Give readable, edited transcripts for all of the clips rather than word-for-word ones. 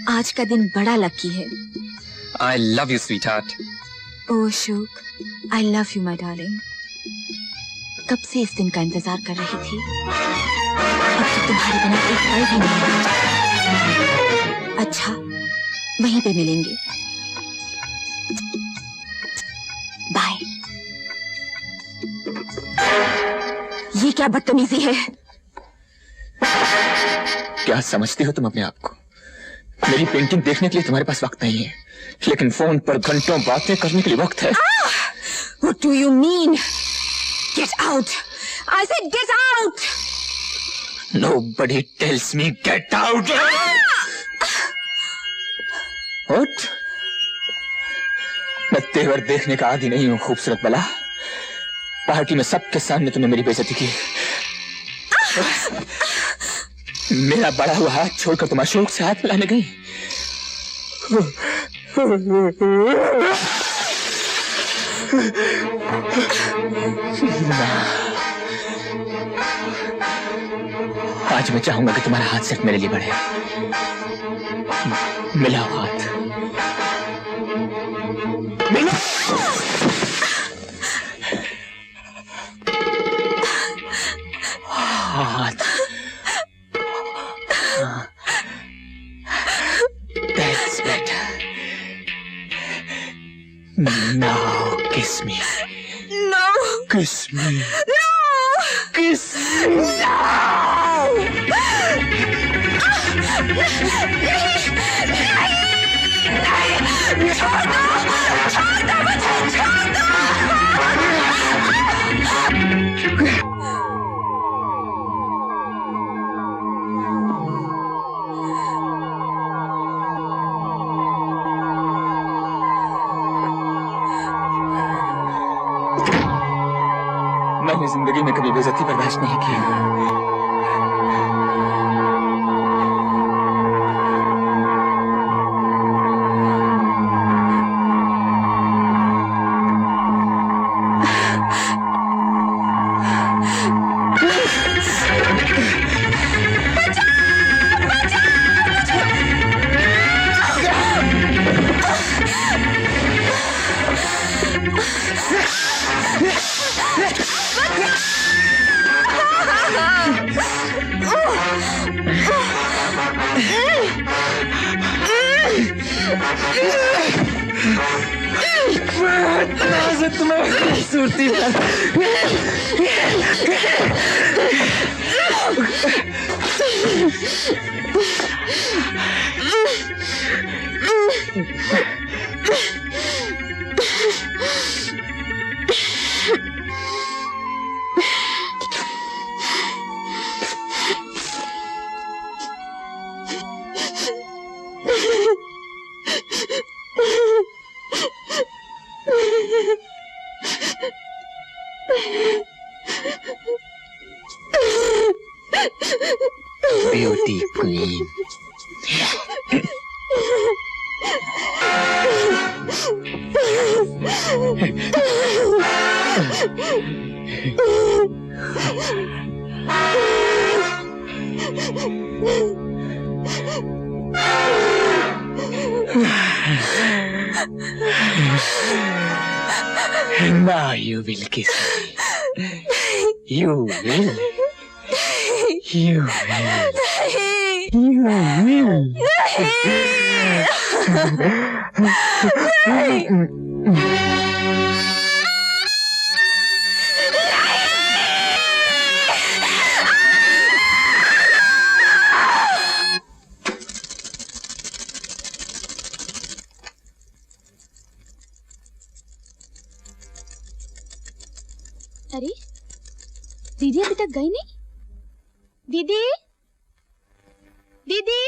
आज का दिन बड़ा लकी है। I love you, sweetheart. Oh Ashok, I love you, my darling. कब से इस दिन का इंतजार कर रही थी। अब तो तुम्हारे बिना एक पल भी नहीं रह जाता। अच्छा, वहीं पे मिलेंगे। बाय। ये क्या बदतमीजी है? क्या समझती हो तुम अपने आप को? मेरी पेंटिंग देखने के लिए तुम्हारे पास वक्त नहीं है, लेकिन फोन पर घंटों बातें करने के लिए वक्त है। What do you mean? Get out! I said get out! Nobody tells me get out. What? मैं तेवर देखने का आदी नहीं हूँ खूबसूरत बला। पार्टी में सबके सामने तुमने मेरी बेइज्जती की। मेरा बड़ा हुआ हाथ छोड़कर तुम अशोक से हाथ मिलाने गई। आज मैं चाहूंगा कि तुम्हारा हाथ सिर्फ मेरे लिए बढ़े। मिलाओ हाथ, मिलाओ। हाथ। That's better. Now kiss me. No! Kiss me. No! Kiss me. No! छोड़ दो! छोड़ दो मुझे! छोड़ दो! मैंने जिंदगी में कभी बेइज्जती बर्दाश्त नहीं की। खूबसूरती Beauty queen. Now you will kiss me. You will. You will. You will. अरे दीदी अभी तक गई नहीं। दीदी दीदी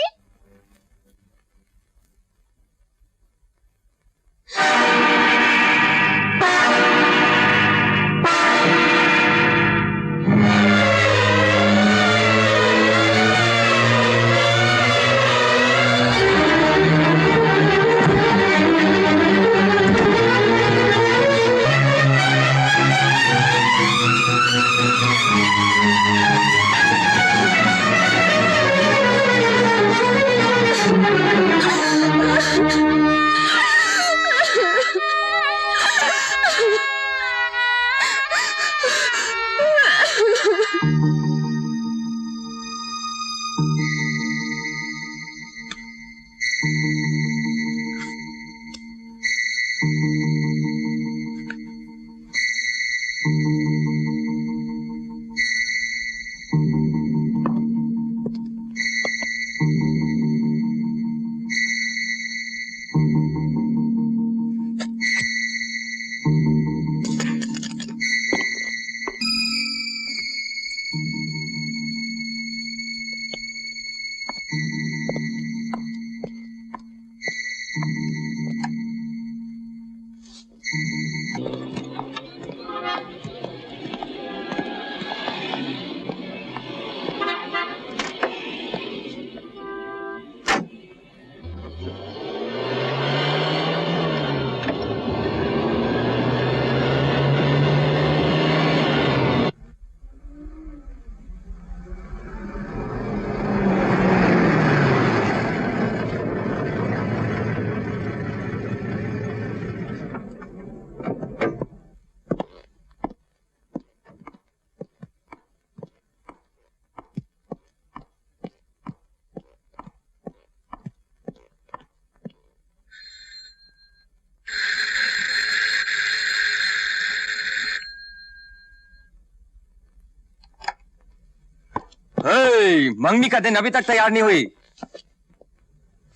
मंगनी का दिन अभी तक तैयार नहीं हुई।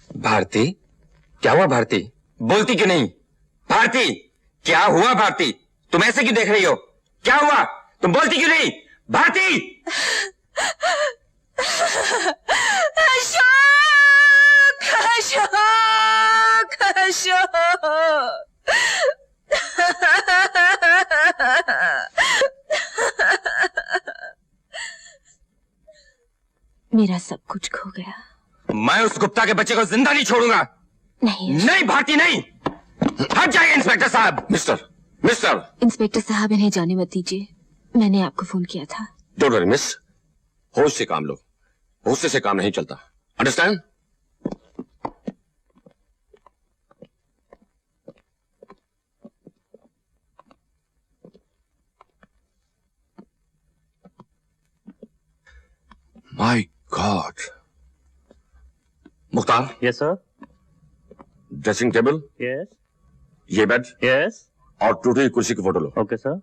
भारती, क्या हुआ भारती? बोलती क्यों नहीं? भारती, क्या हुआ भारती? तुम ऐसे क्यों देख रही हो? क्या हुआ? तुम बोलती क्यों नहीं? भारती! अशोक, अशोक, अशोक। मेरा सब कुछ खो गया। मैं उस गुप्ता के बच्चे को जिंदा नहीं छोड़ूंगा। नहीं नहीं भारती, नहीं। हट जाइए इंस्पेक्टर साहब। मिस्टर इंस्पेक्टर साहब, इन्हें जाने मत दीजिए। मैंने आपको फोन किया था। डोंट वरी मिस, होश से काम लो, गुस्से से काम नहीं चलता, understand? My God. Mukhtar, yes sir. Dressing table, yes ये बेड यस। और टूटी हुई कुर्सी की फोटो लो। Okay sir.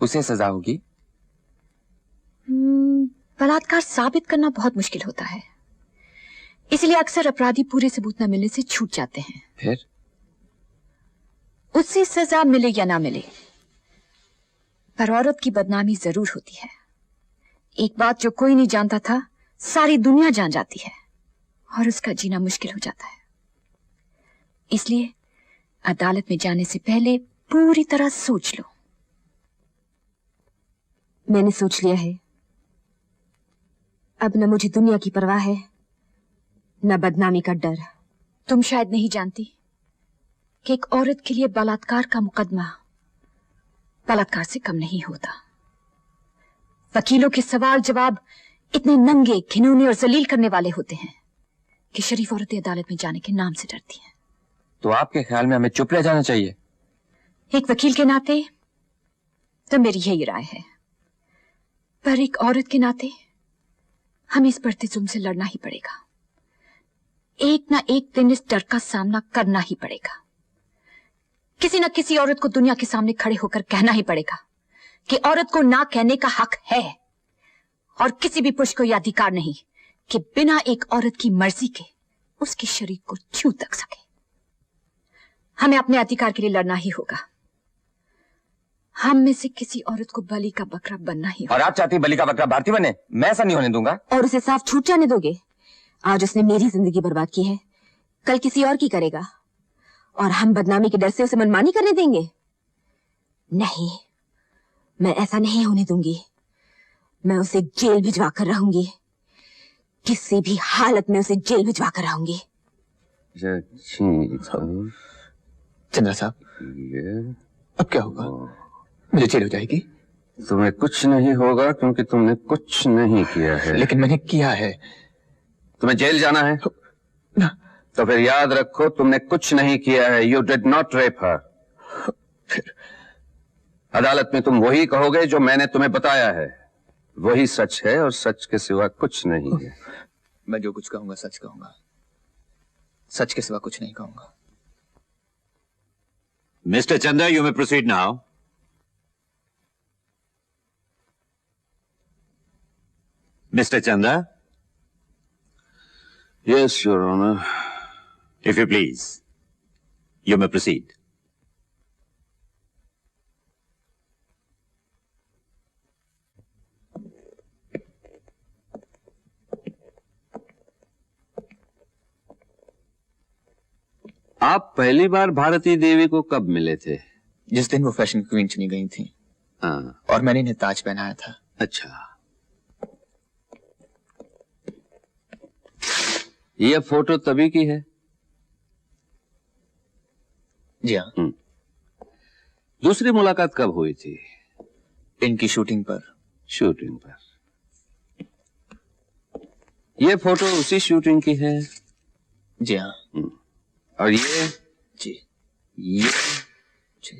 उसे सजा होगी। बलात्कार साबित करना बहुत मुश्किल होता है, इसलिए अक्सर अपराधी पूरे सबूत न मिलने से छूट जाते हैं। फिर उससे सजा मिले या ना मिले, पर औरत की बदनामी जरूर होती है। एक बात जो कोई नहीं जानता था, सारी दुनिया जान जाती है और उसका जीना मुश्किल हो जाता है। इसलिए अदालत में जाने से पहले पूरी तरह सोच लो। मैंने सोच लिया है। अब न मुझे दुनिया की परवाह है, न बदनामी का डर। तुम शायद नहीं जानती कि एक औरत के लिए बलात्कार का मुकदमा बलात्कार से कम नहीं होता। वकीलों के सवाल जवाब इतने नंगे, घिनौने और जलील करने वाले होते हैं कि शरीफ औरतें अदालत में जाने के नाम से डरती हैं। तो आपके ख्याल में हमें चुप रह जाना चाहिए? एक वकील के नाते तो मेरी यही राय है, पर एक औरत के नाते हमें इस बढ़ते जुल्म से लड़ना ही पड़ेगा। एक ना एक दिन इस डर का सामना करना ही पड़ेगा। किसी न किसी औरत को दुनिया के सामने खड़े होकर कहना ही पड़ेगा कि औरत को ना कहने का हक है, और किसी भी पुरुष को यह अधिकार नहीं कि बिना एक औरत की मर्जी के उसके शरीर को छू तक सके। हमें अपने अधिकार के लिए लड़ना ही होगा। हम में से किसी औरत को बलि का बकरा बनना ही होगा। और आप चाहती बलि का बकरा भारती बने? मैं ऐसा नहीं होने दूंगा। और उसे साफ छूट जाने दोगे? आज उसने मेरी जिंदगी बर्बाद की है, कल किसी और की करेगा, और हम बदनामी के डर से उसे मनमानी करने देंगे? नहीं, मैं ऐसा नहीं होने दूंगी। मैं उसे जेल भिजवा कर रहूंगी, किसी भी हालत में उसे जेल भिजवा कर रहूंगी। चंद्रा साहब, अब क्या होगा? मुझे जेल हो जाएगी? तुम्हें कुछ नहीं होगा क्योंकि तुमने कुछ नहीं किया है। लेकिन मैंने किया है। तुम्हें जेल जाना है ना। तो फिर याद रखो तुमने कुछ नहीं किया है। यू डिड नॉट रेप हर। फिर अदालत में तुम वही कहोगे जो मैंने तुम्हें बताया है, वही सच है और सच के सिवा कुछ नहीं है। मैं जो कुछ कहूंगा सच कहूंगा, सच के सिवा कुछ नहीं कहूंगा। Mr. Chandra, you may proceed now. Mr. Chandra? Yes, Your Honor. If you please, you may proceed. आप पहली बार भारती देवी को कब मिले थे? जिस दिन वो फैशन क्वीन चुनी गई थी। हाँ। और मैंने इन्हें ताज पहनाया था। अच्छा, ये फोटो तभी की है? जी हाँ। दूसरी मुलाकात कब हुई थी? इनकी शूटिंग पर। शूटिंग पर। ये फोटो उसी शूटिंग की है? जी हाँ। और ये? जी। ये? जी।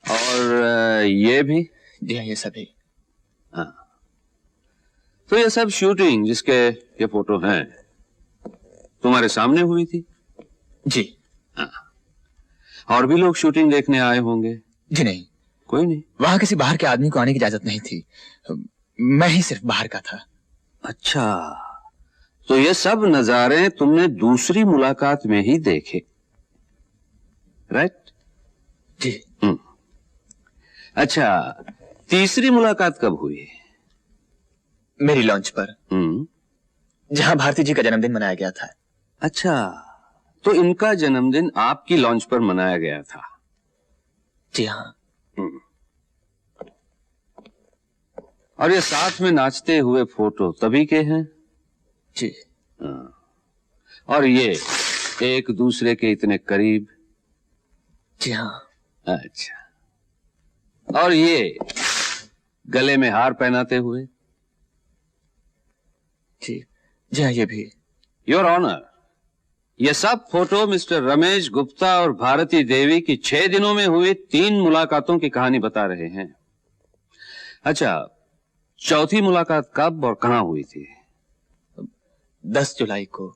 और ये भी? जी हाँ, ये सभी। हाँ। तो ये सब शूटिंग जिसके ये फोटो हैं, तुम्हारे सामने हुई थी? जी। और भी लोग शूटिंग देखने आए होंगे? जी नहीं, कोई नहीं। वहां किसी बाहर के आदमी को आने की इजाजत नहीं थी। मैं ही सिर्फ बाहर का था। अच्छा, तो ये सब नजारे तुमने दूसरी मुलाकात में ही देखे, राइट? जी। अच्छा, तीसरी मुलाकात कब हुई? मेरी लॉन्च पर, जहां भारती जी का जन्मदिन मनाया गया था। अच्छा, तो इनका जन्मदिन आपकी लॉन्च पर मनाया गया था? जी हाँ। और ये साथ में नाचते हुए फोटो तभी के हैं? जी। और ये एक दूसरे के इतने करीब? जी हाँ। अच्छा, और ये गले में हार पहनाते हुए? जी जी हाँ, ये भी। योर ऑनर, ये सब फोटो मिस्टर रमेश गुप्ता और भारती देवी की 6 दिनों में हुई 3 मुलाकातों की कहानी बता रहे हैं। अच्छा, चौथी मुलाकात कब और कहां हुई थी? 10 जुलाई को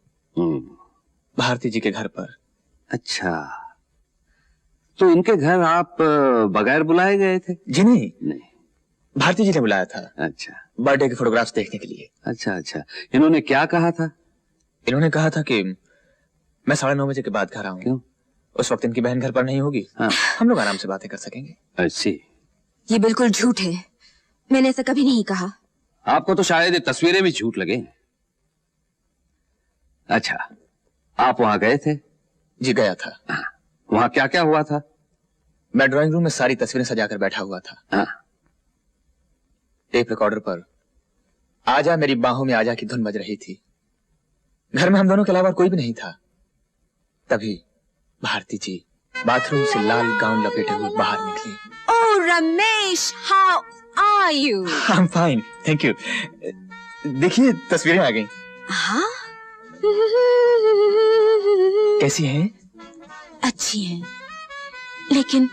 भारती जी के घर पर। अच्छा, तो इनके घर आप बगैर बुलाए गए थे? जी नहीं, नहीं, भारती जी ने बुलाया था। अच्छा, बर्थडे के फोटोग्राफ्स देखने के लिए। अच्छा अच्छा। इन्होंने क्या कहा था? इन्होंने कहा था कि मैं 9:30 बजे के बाद घर आऊंगा। क्यों? उस वक्त इनकी बहन घर पर नहीं होगी। हाँ। हम लोग आराम से बातें कर सकेंगे। अच्छी। ये बिल्कुल झूठ है, मैंने ऐसा कभी नहीं कहा। आपको तो शायद ये तस्वीरें भी झूठ लगे। अच्छा, आप वहां गए थे? जी गया था। वहां क्या क्या हुआ था? मैं ड्राइंग रूम में सारी तस्वीरें सजाकर बैठा हुआ था। हाँ। टेप रिकॉर्डर पर आजा मेरी बाहों में आजा की धुन बज रही थी। घर में हम दोनों के अलावा कोई भी नहीं था। तभी भारती जी बाथरूम से लाल गाउन लपेटे हुए बाहर निकली। Oh Ramesh, how are you? I am fine, thank you. देखिए तस्वीरें आ गई। हाँ? कैसी हैं? अच्छी हैं, लेकिन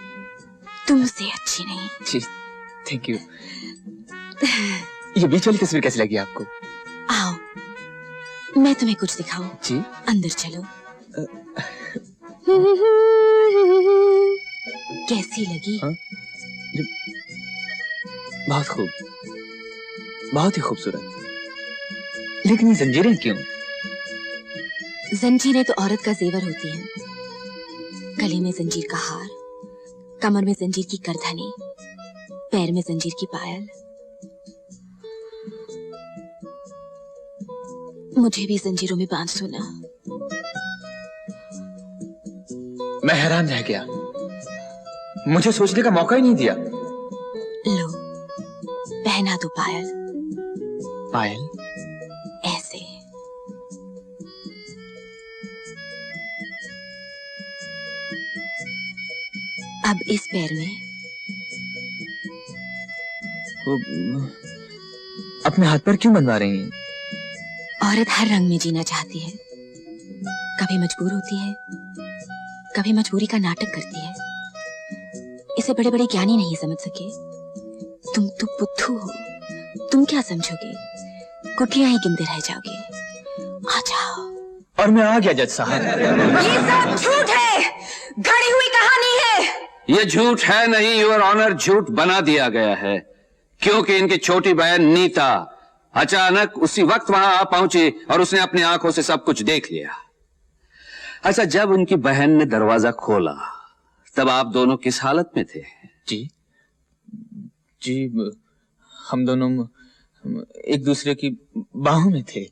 तुमसे अच्छी नहीं। जी थैंक यू। ये बीच वाली तस्वीर कैसी लगी आपको? आओ, मैं तुम्हें कुछ दिखाऊं। जी। अंदर चलो। कैसी लगी? हाँ? बहुत खूब, बहुत ही खूबसूरत। लेकिन ये जंजीरें क्यों? जंजीरें तो औरत का जेवर होती हैं। गले में जंजीर का हार, कमर में जंजीर की करधनी, पैर में जंजीर की पायल। मुझे भी जंजीरों में बांध दो ना। मैं हैरान रह गया, मुझे सोचने का मौका ही नहीं दिया। लो, पहना दो पायल। पायल? ऐसे। अब इस पैर में। अपने हाथ पर क्यों बनवा रही हैं? औरत हर रंग में जीना चाहती है। कभी मजबूर होती है, कभी मजबूरी का नाटक करती है। इसे बड़े बड़े ज्ञानी नहीं समझ सके। तुम तो बुद्धू हो, तुम क्या समझोगे? कुटियां ही गिनते रह जाओगे। आ जाओ। और मैं आ गया जज साहब। ये सब झूठ है, गढ़ी हुई कहानी है। ये झूठ है नहीं, योर ऑनर, झूठ बना दिया गया है, क्योंकि इनकी छोटी बहन नीता अचानक उसी वक्त वहां आ पहुंची और उसने अपनी आंखों से सब कुछ देख लिया। अच्छा, जब उनकी बहन ने दरवाजा खोला तब आप दोनों किस हालत में थे? जी जी, हम दोनों एक दूसरे की बाहों में थे।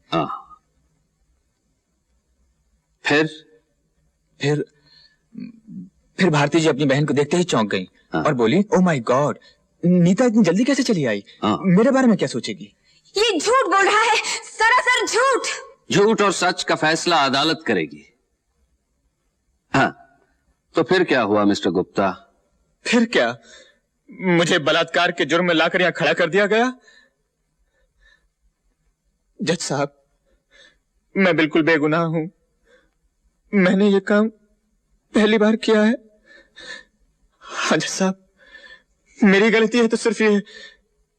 फिर भारती जी अपनी बहन को देखते ही चौंक गईं और बोली, ओह माय गॉड, नीता इतनी जल्दी कैसे चली आई? मेरे बारे में क्या सोचेगी? ये झूठ बोल रहा है, सरासर झूठ। झूठ और सच का फैसला अदालत करेगी। हाँ, तो फिर क्या हुआ मिस्टर गुप्ता? फिर क्या, मुझे बलात्कार के जुर्म में लाकर यहां खड़ा कर दिया गया। जज साहब, मैं बिल्कुल बेगुनाह हूं। मैंने ये काम पहली बार किया है। हाँ जज साहब, मेरी गलती है तो सिर्फ ये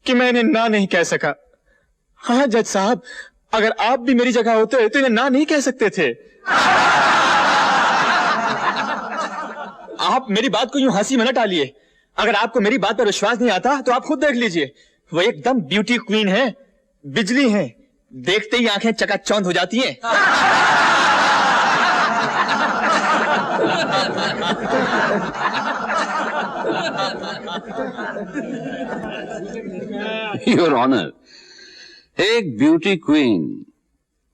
कि मैं इन्हें ना नहीं कह सका। हाँ जज साहब, अगर आप भी मेरी जगह होते तो इन्हें ना नहीं कह सकते थे। आप मेरी बात को यूं हंसी में न टालिए। अगर आपको मेरी बात पर विश्वास नहीं आता तो आप खुद देख लीजिए। वो एकदम ब्यूटी क्वीन है, बिजली है, देखते ही आंखें चकाचौंध हो जाती हैं। योर ऑनर, एक ब्यूटी क्वीन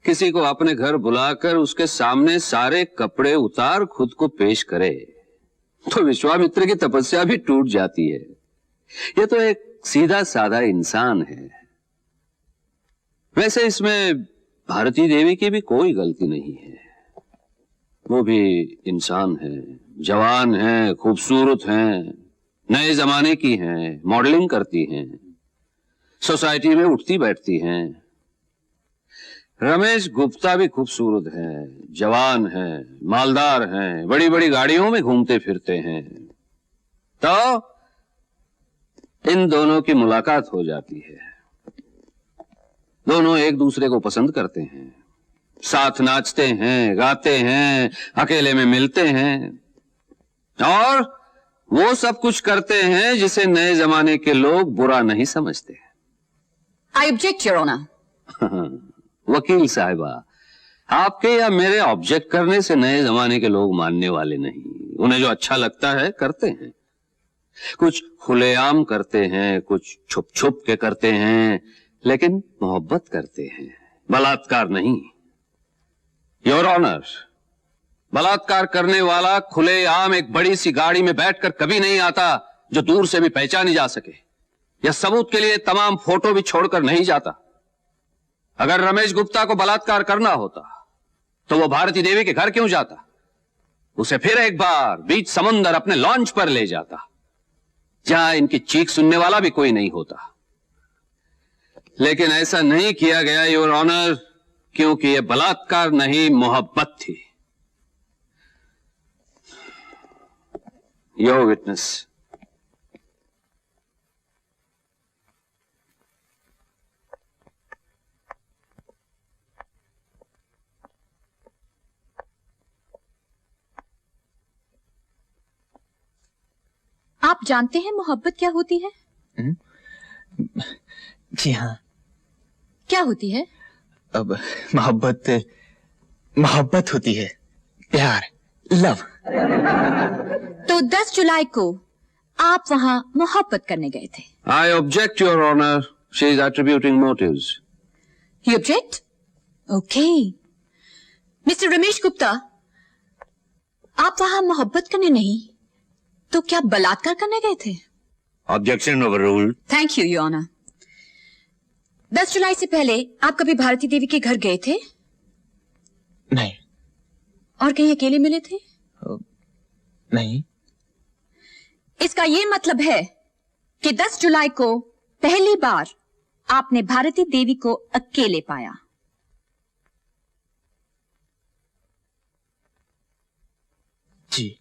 किसी को अपने घर बुलाकर उसके सामने सारे कपड़े उतार खुद को पेश करे तो विश्वामित्र की तपस्या भी टूट जाती है। यह तो एक सीधा साधा इंसान है। वैसे इसमें भारती देवी की भी कोई गलती नहीं है। वो भी इंसान है, जवान है, खूबसूरत है, नए जमाने की हैं, मॉडलिंग करती हैं, सोसाइटी में उठती बैठती हैं। रमेश गुप्ता भी खूबसूरत है, जवान है, मालदार हैं, बड़ी बड़ी गाड़ियों में घूमते फिरते हैं। तो इन दोनों की मुलाकात हो जाती है। दोनों एक दूसरे को पसंद करते हैं, साथ नाचते हैं, गाते हैं, अकेले में मिलते हैं और वो सब कुछ करते हैं जिसे नए जमाने के लोग बुरा नहीं समझते। I object your honour. वकील साहिबा, आपके या मेरे ऑब्जेक्ट करने से नए जमाने के लोग मानने वाले नहीं। उन्हें जो अच्छा लगता है करते हैं। कुछ खुलेआम करते हैं, कुछ छुप छुप के करते हैं, लेकिन मोहब्बत करते हैं, बलात्कार नहीं। योर ऑनर, बलात्कार करने वाला खुलेआम एक बड़ी सी गाड़ी में बैठकर कभी नहीं आता जो दूर से भी पहचानी जा सके, या सबूत के लिए तमाम फोटो भी छोड़कर नहीं जाता। अगर रमेश गुप्ता को बलात्कार करना होता तो वो भारती देवी के घर क्यों जाता? उसे फिर एक बार बीच समुंदर अपने लॉन्च पर ले जाता, जहां इनकी चीख सुनने वाला भी कोई नहीं होता। लेकिन ऐसा नहीं किया गया योर ऑनर, क्योंकि यह बलात्कार नहीं, मोहब्बत थी। Your witness. आप जानते हैं मोहब्बत क्या होती है? जी हाँ। क्या होती है? अब मोहब्बत होती है, प्यार, लव। तो 10 जुलाई को आप वहां मोहब्बत करने गए थे। I object your honour, she is attributing motives. You object? Okay. Mister Ramesh Gupta, आप वहां मोहब्बत करने नहीं तो क्या बलात्कार करने गए थे? Objection overruled. Thank you your honour. 10 जुलाई से पहले आप कभी भारती देवी के घर गए थे? नहीं। और कहीं अकेले मिले थे? नहीं। इसका ये मतलब है कि 10 जुलाई को पहली बार आपने भारती देवी को अकेले पाया। जी।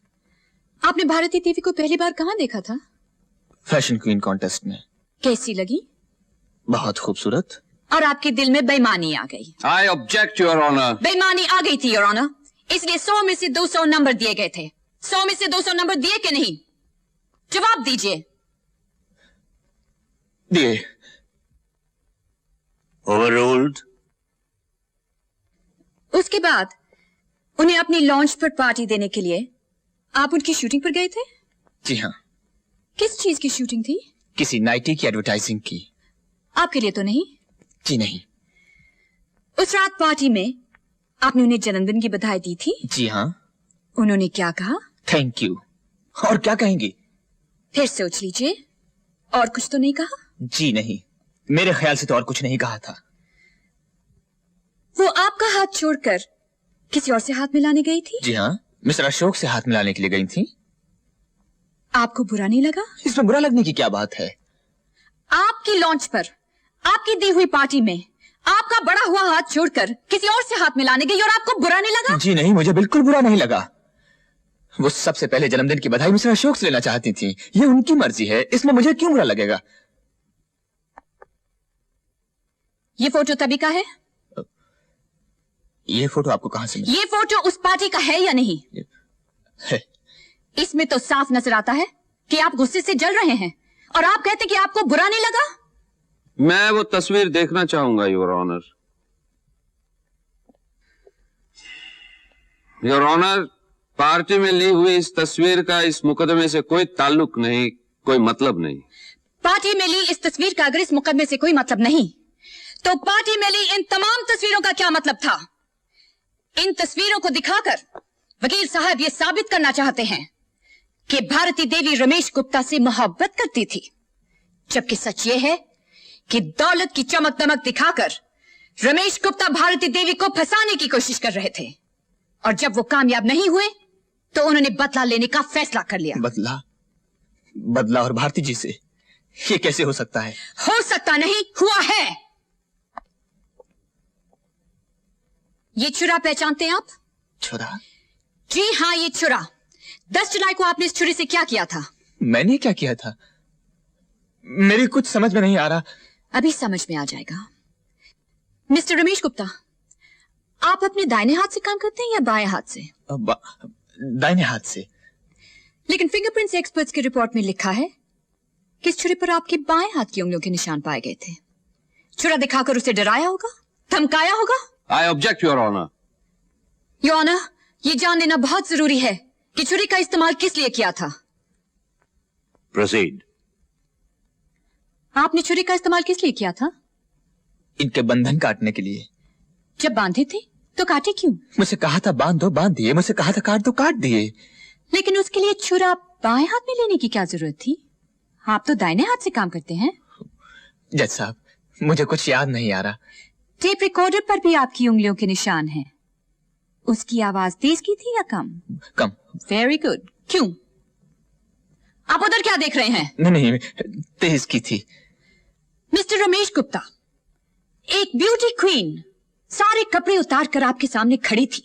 आपने भारती देवी को पहली बार कहां देखा था? फैशन क्वीन कॉन्टेस्ट में। कैसी लगी? बहुत खूबसूरत। और आपके दिल में बेईमानी आ गई? I object your honour. बेईमानी आ गई थी योर ऑनर, इसलिए 100 में से 200 नंबर दिए गए थे। 100 में से 200 नंबर दिए कि नहीं? जवाब दीजिए। दिए। Overruled. उसके बाद उन्हें अपनी लॉन्च पर पार्टी देने के लिए आप उनकी शूटिंग पर गए थे? जी हाँ। किस चीज की शूटिंग थी? किसी नाइटी की एडवर्टाइजिंग की। आपके लिए तो नहीं? जी नहीं। उस रात पार्टी में आपने उन्हें जन्मदिन की बधाई दी थी? जी हाँ। उन्होंने क्या कहा? Thank you. और क्या कहेंगी? फिर सोच लीजिए। और कुछ तो नहीं कहा? जी नहीं, मेरे ख्याल से तो और कुछ नहीं कहा था। वो आपका हाथ छोड़कर किसी और से हाथ मिलाने गई थी? जी हाँ, मिस्टर अशोक से हाथ मिलाने के लिए गई थी। आपको बुरा नहीं लगा? इसमें बुरा लगने की क्या बात है? आपकी लॉन्च पर आपकी दी हुई पार्टी में आपका बड़ा हुआ हाथ छोड़कर किसी और से हाथ मिलाने गई और आपको बुरा नहीं लगा? जी नहीं, मुझे बिल्कुल बुरा नहीं लगा। वो सबसे पहले जन्मदिन की बधाई मिस्टर अशोक से लेना चाहती थी। ये उनकी मर्जी है, इसमें मुझे क्यों बुरा लगेगा? ये फोटो तभी का है? ये फोटो आपको कहां से मिला? ये फोटो उस पार्टी का है या नहीं? है। इसमें तो साफ नजर आता है कि आप गुस्से से जल रहे हैं और आप कहते कि आपको बुरा नहीं लगा। मैं वो तस्वीर देखना चाहूंगा your honour. Your honour, party में ली हुई इस तस्वीर का इस मुकदमे से कोई ताल्लुक नहीं, कोई मतलब नहीं। पार्टी में ली इस तस्वीर का अगर इस मुकदमे से कोई मतलब नहीं, तो पार्टी में ली इन तमाम तस्वीरों का क्या मतलब था? इन तस्वीरों को दिखाकर वकील साहब ये साबित करना चाहते हैं कि भारती देवी रमेश गुप्ता से मोहब्बत करती थी, जबकि सच ये है कि दौलत की चमक दमक दिखाकर रमेश गुप्ता भारती देवी को फंसाने की कोशिश कर रहे थे, और जब वो कामयाब नहीं हुए तो उन्होंने बदला लेने का फैसला कर लिया। बदला और भारती जी से ये कैसे हो सकता है? हो सकता नहीं, हुआ है। ये छुरा पहचानते हैं आप? छुरा? जी हाँ, ये छुरा। 10 जुलाई को आपने इस छुरी से क्या किया था? मैंने क्या किया था? मेरी कुछ समझ में नहीं आ रहा। अभी समझ में आ जाएगा। मिस्टर रमेश गुप्ता, आप अपने दाहिने हाथ से काम करते हैं या बाएं हाथ से? दाहिने हाथ से। लेकिन फिंगरप्रिंट्स एक्सपर्ट्स की रिपोर्ट में लिखा है कि इस छुरी पर आपके बाएं हाथ की उंगलियों के निशान पाए गए थे। छुरा दिखाकर उसे डराया होगा, धमकाया होगा। I object your honour. Your honour, ये जान लेना बहुत जरूरी है कि छुरी का इस्तेमाल किस लिए किया था। प्रोसीड। आपने छुरी का इस्तेमाल किस लिए किया था? इनके बंधन काटने के लिए। जब बांधे थे तो काटे क्यों? मुझे कहा था बांध दो, बांध दिए। मुझे कहा था काट दो, काट दिए। लेकिन उसके लिए छुरा बाएं हाथ में लेने की क्या जरूरत थी? आप तो दाहिने हाथ से काम करते हैं। जज साहब, मुझे कुछ याद नहीं आ रहा। टेप रिकॉर्डर पर भी आपकी उंगलियों के निशान हैं। उसकी आवाज तेज की थी या कम? कम। Very good. क्यों? आप उधर क्या देख रहे हैं? नहीं, तेज की थी। मिस्टर रमेश गुप्ता, एक ब्यूटी क्वीन सारे कपड़े उतार कर आपके सामने खड़ी थी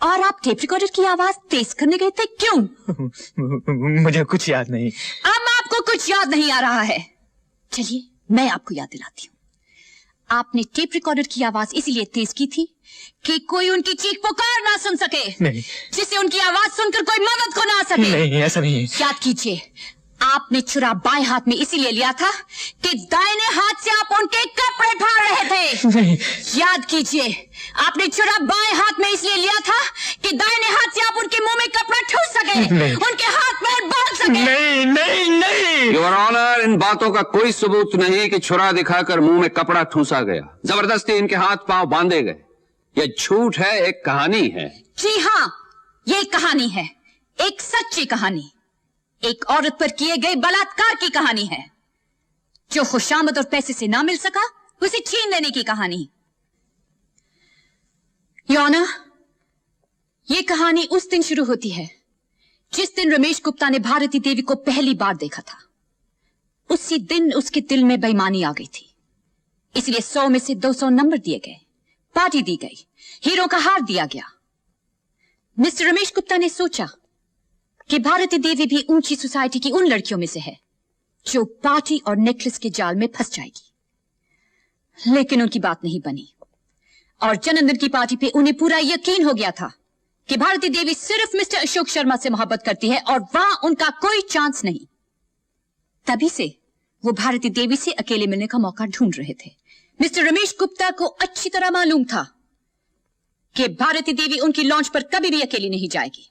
और आप टेप रिकॉर्डर की आवाज तेज करने गए थे। क्यों? मुझे कुछ याद नहीं। अब आपको कुछ याद नहीं आ रहा है। चलिए मैं आपको याद दिलाती हूँ। आपने टेप रिकॉर्डर की आवाज इसीलिए तेज की थी कि कोई उनकी चीख पुकार ना सुन सके, नहीं। जिससे उनकी आवाज सुनकर कोई मदद को ना आ सके। नहीं, ऐसा नहीं है। याद कीजिए, आपने छुरा बाएं हाथ में इसीलिए लिया था कि दाहिने हाथ से आप उनके कपड़े फाड़ रहे थे। नहीं। याद कीजिए, आपने छुरा बाएं हाथ में इसलिए लिया था कि दाहिने हाथ से आप उनके मुंह में कपड़ा ठूस सके, उनके हाथ में बांध सके। नहीं नहीं नहीं। योर ऑनर, इन बातों का कोई सबूत नहीं कि छुरा दिखाकर मुंह में कपड़ा ठूसा गया, जबरदस्ती इनके हाथ पांव बांधे गए। यह झूठ है, एक कहानी है। जी हाँ, ये कहानी है, एक सच्ची कहानी, एक औरत पर किए गए बलात्कार की कहानी है। जो खुशामद और पैसे से ना मिल सका, उसे छीन लेने की कहानी। योर ऑनर, ये कहानी उस दिन शुरू होती है जिस दिन रमेश गुप्ता ने भारती देवी को पहली बार देखा था। उसी दिन उसके दिल में बेईमानी आ गई थी, इसलिए 100 में से 200 नंबर दिए गए, पार्टी दी गई, हीरो का हार दिया गया। मिस्टर रमेश गुप्ता ने सोचा कि भारती देवी भी ऊंची सोसाइटी की उन लड़कियों में से है जो पार्टी और नेकलेस के जाल में फंस जाएगी। लेकिन उनकी बात नहीं बनी और जन्मदिन की पार्टी पे उन्हें पूरा यकीन हो गया था कि भारती देवी सिर्फ मिस्टर अशोक शर्मा से मोहब्बत करती है और वहां उनका कोई चांस नहीं। तभी से वो भारती देवी से अकेले मिलने का मौका ढूंढ रहे थे। मिस्टर रमेश गुप्ता को अच्छी तरह मालूम था कि भारती देवी उनकी लॉन्च पर कभी भी अकेली नहीं जाएगी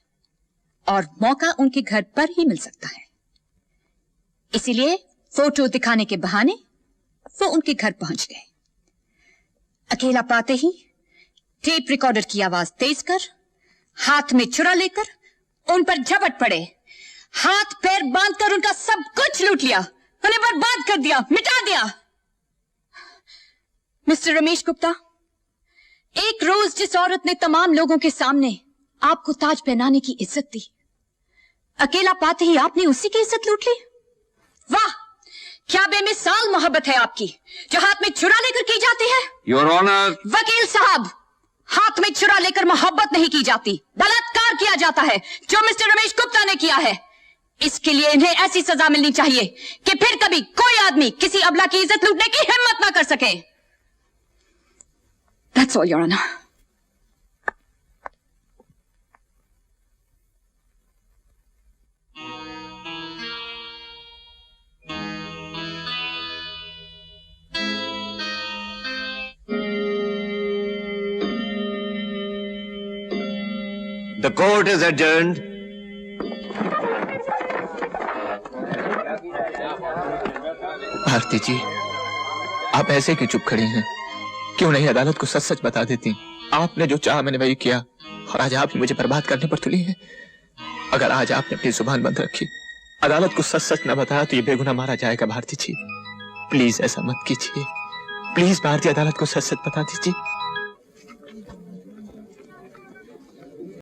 और मौका उनके घर पर ही मिल सकता है। इसीलिए फोटो दिखाने के बहाने वो उनके घर पहुंच गए। अकेला पाते ही टेप रिकॉर्डर की आवाज तेज कर, हाथ में छुरा लेकर उन पर झपट पड़े, हाथ पैर बांधकर उनका सब कुछ लूट लिया, उन्हें बर्बाद कर दिया, मिटा दिया। मिस्टर रमेश गुप्ता, एक रोज जिस औरत ने तमाम लोगों के सामने आपको ताज पहनाने की इज्जत दी, अकेला पाते ही आपने उसी की इज्जत लूट ली। वाह, क्या बेमिसाल मोहब्बत है आपकी, जो हाथ में छुरा लेकर की जाती है। Your honour. वकील साहब, हाथ में छुरा लेकर मोहब्बत नहीं की जाती, बलात्कार किया जाता है, जो मिस्टर रमेश गुप्ता ने किया है। इसके लिए इन्हें ऐसी सजा मिलनी चाहिए कि फिर कभी कोई आदमी किसी अबला की इज्जत लूटने की हिम्मत ना कर सके। That's all, Your Honor. The court is adjourned. Bharti जी, आप ऐसे क्यों चुप खड़ी हैं? क्यों नहीं अदालत को सच सच बता देती? आपने जो चाहा मैंने वही किया, और आज आप ही मुझे बर्बाद करने पर तुली हैं। अगर आज आपने अपनी जुबान बंद रखी, अदालत को सच सच न बताया, तो ये बेगुनाह मारा जाएगा। भारती जी, प्लीज ऐसा मत कीजिए। प्लीज भारतीय अदालत को सच सच बता दीजिए।